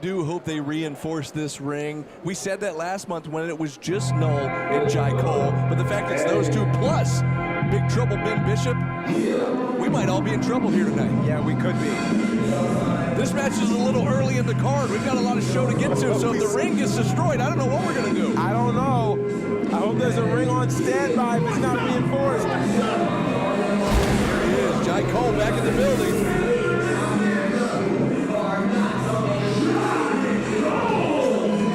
do hope they reinforce this ring. We said that last month when it was just Knull and Kole, but the fact it's those two plus Big Trouble Ben Bishop, we might all be in trouble here tonight. Yeah, we could be. This match is a little early in the card. We've got a lot of show to get to, so if the ring gets destroyed, I don't know what we're going to do. I don't know. I hope there's a ring on standby if it's not reinforced. There he is, Kole back in the building.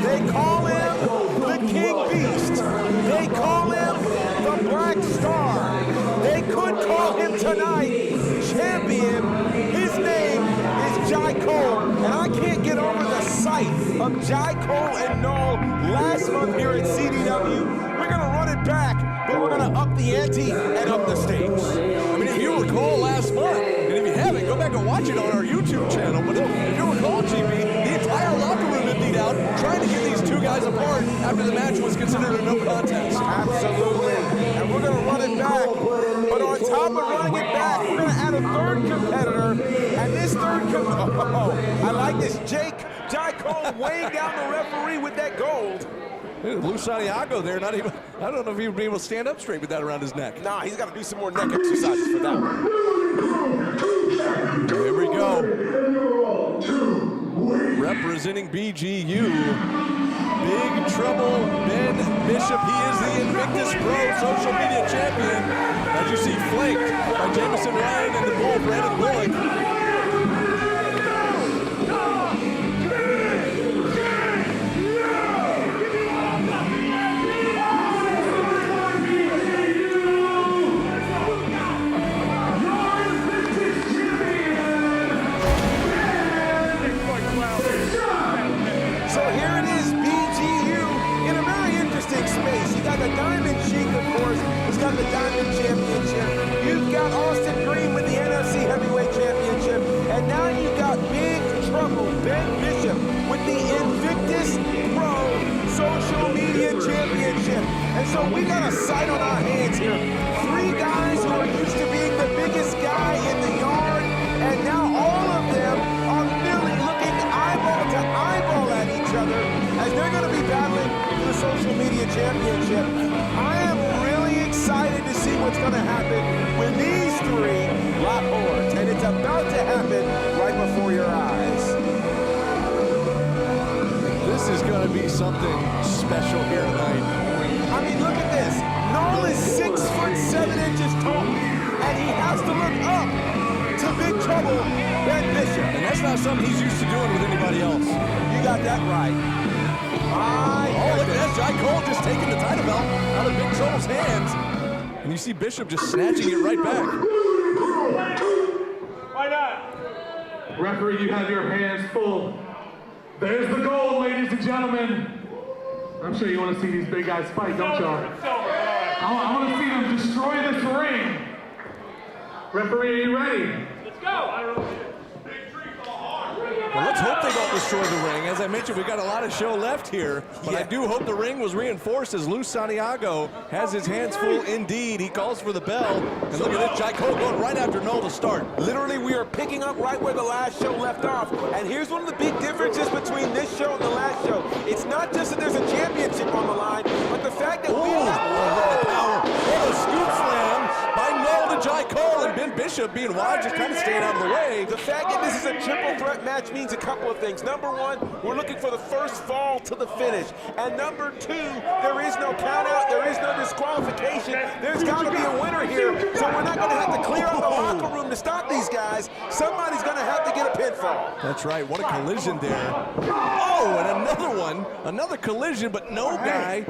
They call him the King Beast. They call him the Black Star. They could call him tonight champion. His name is Kole, and I can't get over the sight of Kole and Knull last month here at CDW. We're gonna run it back, but we're gonna up the ante and up the stakes. I mean, if you recall last month, and if you haven't, go back and watch it on our YouTube channel, but if you recall, GB, the entire locker room emptied out trying to get these two guys apart after the match was considered a no contest. Absolutely, and we're gonna run it back, but on top of running it back, we're gonna add a third competitor, and this third I like this, Kole weighing down the referee with that gold. Lou Santiago there, not even, I don't know if he would be able to stand up straight with that around his neck. Nah, he's got to do some more neck exercises for that one. Here we go. Representing BGU, Big Trouble Ben Bishop. He is the Invictus Pro social media champion. As you see, flanked by Jamison Ryan and the Bull, Brandon Willick. The Diamond Sheik, of course, has got the Diamond Championship. You've got Austin Green with the NFC Heavyweight Championship. And now you've got Big Trouble Ben Bishop with the Invictus Pro Social Media Championship. And so we got a sight on our hands here. Three guys who are used to being the biggest guy in the yard, and now all of them are really looking eyeball to eyeball at each other as they're going to be battling the Social Media Championship. I am really excited to see what's going to happen when these three lock horns, and it's about to happen right before your eyes. This is going to be something special here tonight. I mean, look at this. Knull is 6'7" tall, and he has to look up to Big Trouble Ben Bishop. And that's not something he's used to doing with anybody else. You got that right. Oh, look at that, Kole just taking the title belt out of Big Trouble's hands. And you see Bishop just snatching it right back. Why not? Referee, you have your hands full. There's the goal, ladies and gentlemen. I'm sure you want to see these big guys fight, don't y'all? I want to see them destroy this ring. Referee, are you ready? Let's go. Well, let's hope they don't destroy the ring. As I mentioned, we've got a lot of show left here, but I do hope the ring was reinforced as Lou Santiago has his hands full indeed. He calls for the bell, and look at this, Kole going right after Knull to start. Literally, we are picking up right where the last show left off, and here's one of the big differences between this show and the last show. It's not just that there's a championship on the line, but the fact that we have power. What a scoop slam by Knull to Kole, and Ben Bishop being wide, just kind of staying out of the way. The fact that this is a triple threat match means a couple of things. Number one, we're looking for the first fall to the finish. And number two, there is no count out, there is no disqualification. There's got to be a winner here, so we're not going to have to clear out the locker room to stop these guys. Somebody's going to have to get a pinfall. That's right, what a collision there. Oh, and another one, another collision, but no guy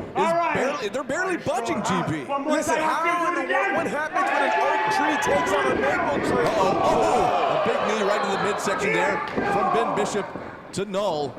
is they're barely budging, GP. Listen, how in the world, what happens when an oak tree takes on a maple tree? A big knee right in the midsection there from Ben Bishop to Knull.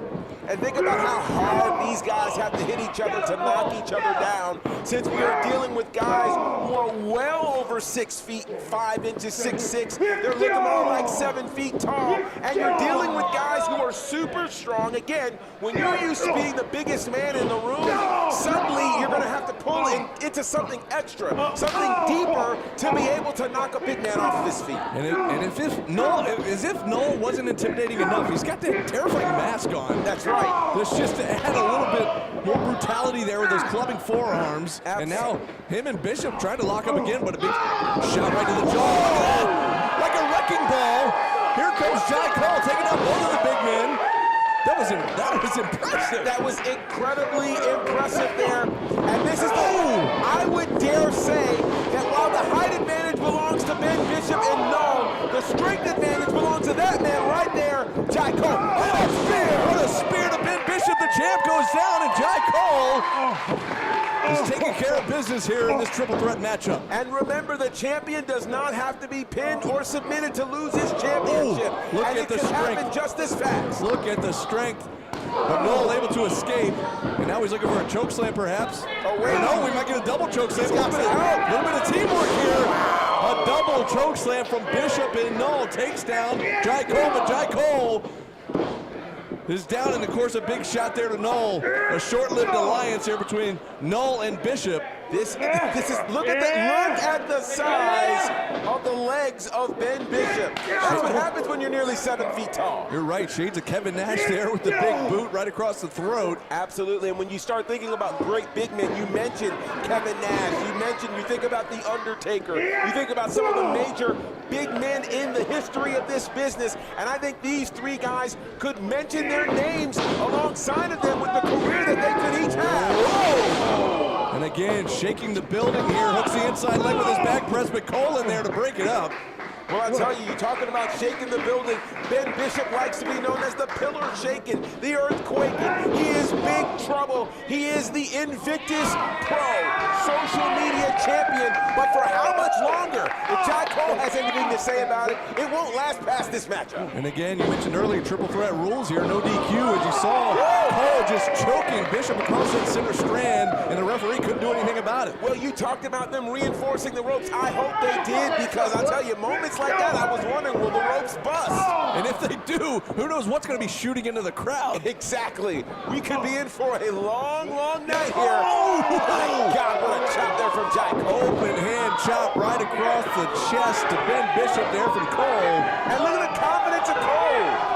And think about how hard these guys have to hit each other to knock each other down, since we are dealing with guys who are well over 6 feet 5 inches, 6'6". They're looking more like 7 feet tall. And you're dealing with guys who are super strong. Again, when you're used to being the biggest man in the room, suddenly you're going to have to pull into something extra, something deeper to be able to knock a big man off of his feet. And as if Knull wasn't intimidating enough, he's got that terrifying mask on. That's right. There's just to add a little bit more brutality there with those clubbing forearms. And now him and Bishop trying to lock up again, but a big shot right to the jaw. Like a wrecking ball. Here comes Jai Kole taking out both of the big men. That was impressive. That was incredibly impressive there. And this is I would dare say that while the height advantage belongs to Ben Bishop and Knull, the strength advantage belongs to that man right there, Jai Kole. Oh, spear! What a spear to Ben Bishop. The champ goes down, and Jai Kole is taking care of business here in this triple threat matchup. And remember, the champion does not have to be pinned or submitted to lose his championship. Look and at the it can strength. happen just as fast. Look at the strength. But Knull able to escape, and now he's looking for a chokeslam, perhaps. Oh, wait. Or no, we might get a double chokeslam. A little bit of teamwork here. A double chokeslam from Bishop, and Knull takes down Jai Kole, but Jai Kole is down, and of course a big shot there to Knull. A short-lived alliance here between Knull and Bishop. This is look at the size of the legs of Ben Bishop. That's what happens when you're nearly 7 feet tall. You're right, shades of Kevin Nash there with the big boot right across the throat. Absolutely, and when you start thinking about great big men, you mentioned Kevin Nash, you think about The Undertaker, you think about some of the major big men in the history of this business, and I think these three guys could mention their names alongside of them with the career that they could each have. Whoa! And again, shaking the building here, hooks the inside leg with his back press, but Kole in there to break it up. Well, I tell you, you're talking about shaking the building. Ben Bishop likes to be known as the pillar shaking, the earthquaking. He is big trouble. He is the Invictus Pro social media champion. But for how much longer? If Jai Kole has anything to say about it, it won't last past this matchup. And again, you mentioned earlier, triple threat rules here, no DQ, as you saw. Kole just choking Bishop across that center strand, and the referee couldn't do anything about it. Well, you talked about them reinforcing the ropes. I hope they did, because I'll tell you, moments like that, I was wondering, will the ropes bust? And if they do, who knows what's going to be shooting into the crowd. Exactly. We could be in for a long, long night here. Oh, my God, what a chop there from Jai Kole. Open hand chop right across the chest to Ben Bishop there from Kole. And look at the confidence of Kole.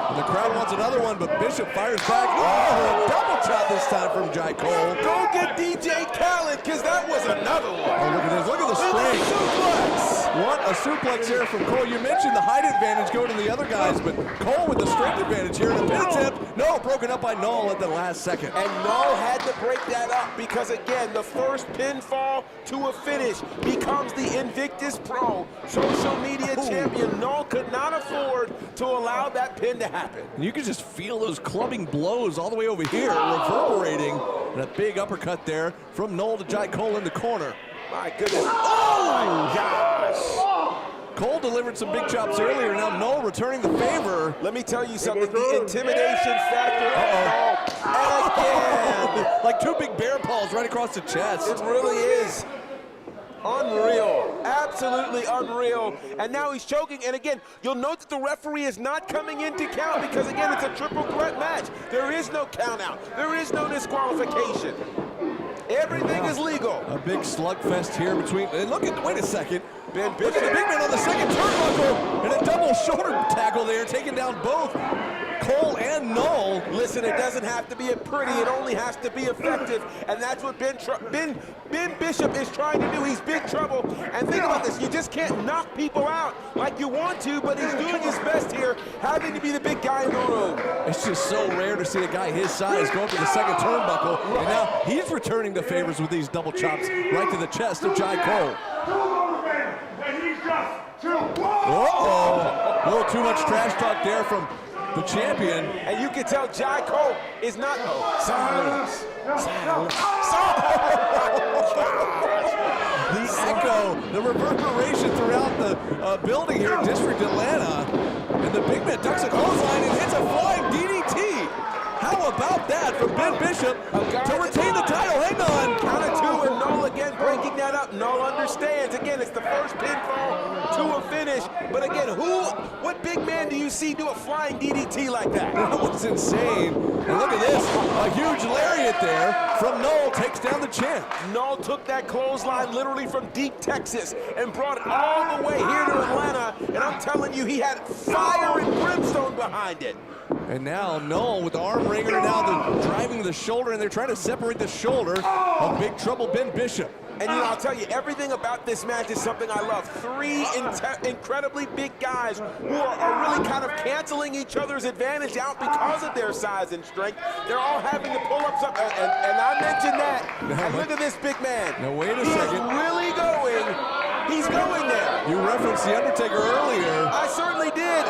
And the crowd wants another one, but Bishop fires back. Oh, a double chop this time from Jai Kole. Go get DJ Khaled, because that was another one. Oh, look at this. Look at the strength. Suplex. What a suplex there from Kole. You mentioned the height advantage going to the other guys, but Kole with the strength advantage here. And a pin attempt. No, broken up by Knull at the last second. And Knull had to break that up because, again, the first pinfall to a finish becomes the Invictus Pro social media champion. Knull could not afford to allow that pin to happen. And you can just feel those clubbing blows all the way over here, reverberating. And a big uppercut there from Knull to Jai Kole in the corner. My goodness. Oh, my gosh. Kole delivered some big chops earlier. Now Knull returning the favor. Let me tell you something. The intimidation factor of Knull. And again. Like two big bear paws right across the chest. It really is. Unreal, absolutely unreal. And now he's choking, and again, you'll note that the referee is not coming in to count because, again, it's a triple threat match. There is no count out. There is no disqualification. Everything is legal. A big slugfest here between, and wait a second. Ben Look at the big man on the second turnbuckle, and a double shoulder tackle there, taking down both Kole and Knull. Listen, it doesn't have to be pretty, it only has to be effective, and that's what Ben Bishop is trying to do. He's big trouble, and think about this, you just can't knock people out like you want to, but he's doing his best here, having to be the big guy in the room. It's just so rare to see a guy his size go up to the second turnbuckle, and now he's returning the favors with these double chops right to the chest of Jai Kole. Uh-oh, a little too much trash talk there from the champion. And you can tell Jai Kole is not, silence. The echo, the reverberation throughout the building here in District Atlanta. And the big man ducks a clothesline and hits a flying DDT. about that from Ben Bishop to retain the title. Hang on. Count of two, and Knull again breaking that up. Knull understands. Again, it's the first pinfall to a finish. But again, what big man do you see do a flying DDT like that? That was insane. And look at this. A huge lariat there from Knull takes down the champ. Knull took that clothesline literally from deep Texas and brought it all the way here to Atlanta. And I'm telling you, he had fire and brimstone behind it. And now Knull with the arm wringer, now driving the shoulder, and they're trying to separate the shoulder of Big Trouble Ben Bishop. And I'll tell you, everything about this match is something I love. Three incredibly big guys who are really kind of canceling each other's advantage out because of their size and strength. They're all having to pull up something, and I mentioned that. And look at this big man. Now wait a He second. is really going. He's going there. You referenced The Undertaker earlier. I certainly did.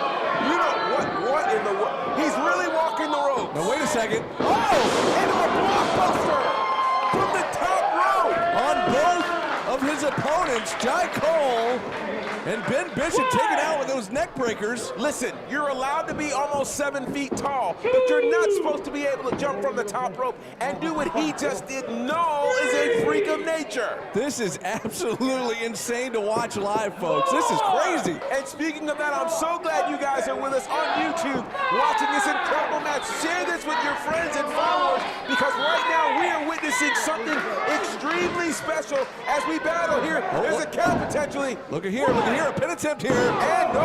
You know, what in the world? He's really walking the ropes. Now wait a second. Oh, into a blockbuster from the top rope. On both of his opponents, Jai Kole and Ben Bishop taken out with those neck breakers. Listen, you're allowed to be almost 7 feet tall, but you're not supposed to be able to jump from the top rope and do what he just did. Knull is a freak of nature. This is absolutely insane to watch live, folks. This is crazy. And speaking of that, I'm so glad you guys are with us on YouTube watching this incredible match. Share this with your friends and followers, because right now we are witnessing something extremely special as we battle here. There's a count potentially. Look at here, a pin attempt here. And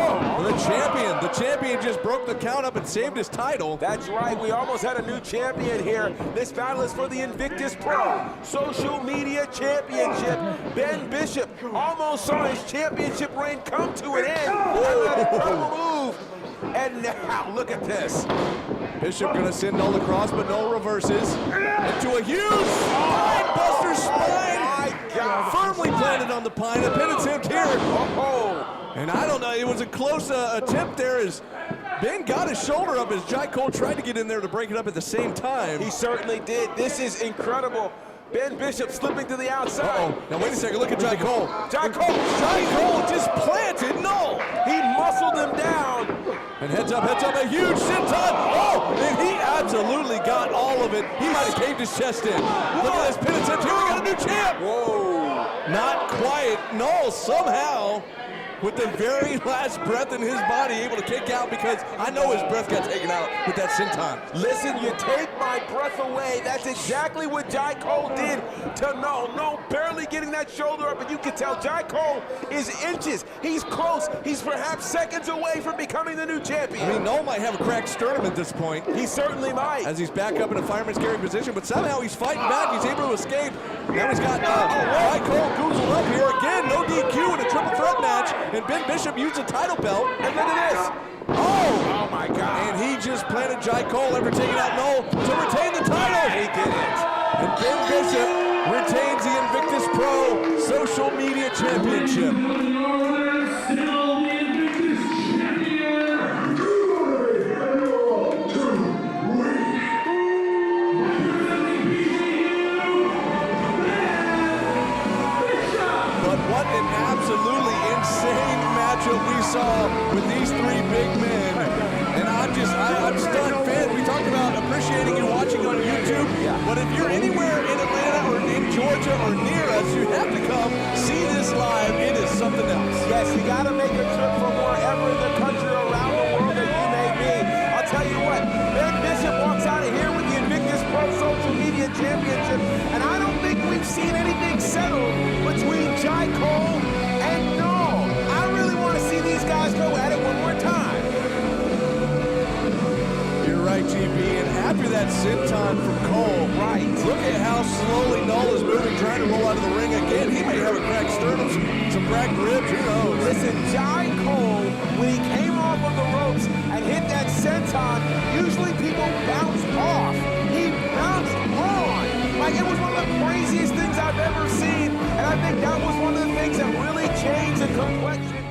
The champion just broke the count up and saved his title. that's right, we almost had a new champion here. This battle is for the Invictus Pro Social Media Championship. Ben Bishop almost saw his championship reign come to an end. That incredible move. And now, look at this. Bishop gonna send Knull across, but Knull reverses into a huge spinebuster spine. My God. Firmly planted on the pine. A pin attempt here. Oh, And I don't know, it was a close attempt there as Ben got his shoulder up as Jai Kole tried to get in there to break it up at the same time. he certainly did. This is incredible. Ben Bishop slipping to the outside. Now wait a second, look at Jai Kole. Jai Cole. Jai Kole just planted Knull. He muscled him down. And heads up, a huge senton. Oh, and he absolutely got all of it. He might have caved his chest in. Look at this pin attempt. Here we got a new champ. Whoa. Not quite. Knull somehow, with the very last breath in his body, able to kick out, because I know his breath got taken out with that senton. Listen, you take my breath away. That's exactly what Jai Cole did to Knull. Knull barely getting that shoulder up, and you can tell Jai Cole is inches. He's close. He's perhaps seconds away from becoming the new champion. I mean, Knull might have a cracked sternum at this point, He certainly might. as he's back up in a fireman's carry position, but somehow he's fighting back. He's able to escape. Now he's got Jai Kole goozled up here again. No DQ in a triple threat match, and Ben Bishop used a title belt. And look at this. Oh my God. And he just planted Jai Kole after taking out Knull to retain the title. He did it. And Ben Bishop retains the Invictus Pro Social Media Championship. But what an absolutely insane matchup we saw with these three big men. And I'm stunned, fan. We talked about appreciating you watching on YouTube, but if you're anywhere in Atlanta or in Georgia or near us, you have to come see this live. It is something else. Yes, you got to make a trip from wherever in the country or around the world that you may be. I'll tell you what, Ben Bishop walks out of here with the Invictus Pro Social Media Championship, and I don't think we've seen anything settled between Jai Cole and Knull. I really want to see these guys go at it one more time. You're right, GB. And after that senton from Kole, look at how slowly Knull is moving, trying to roll out of the ring again. He may have a cracked sternum, some cracked ribs, who knows? Listen, Jai Cole, when he came off of the ropes and hit that senton, usually people bounce off. He bounced on. Like, it was one of the craziest things I've ever seen, and I think that was one of the things that really changed the complexion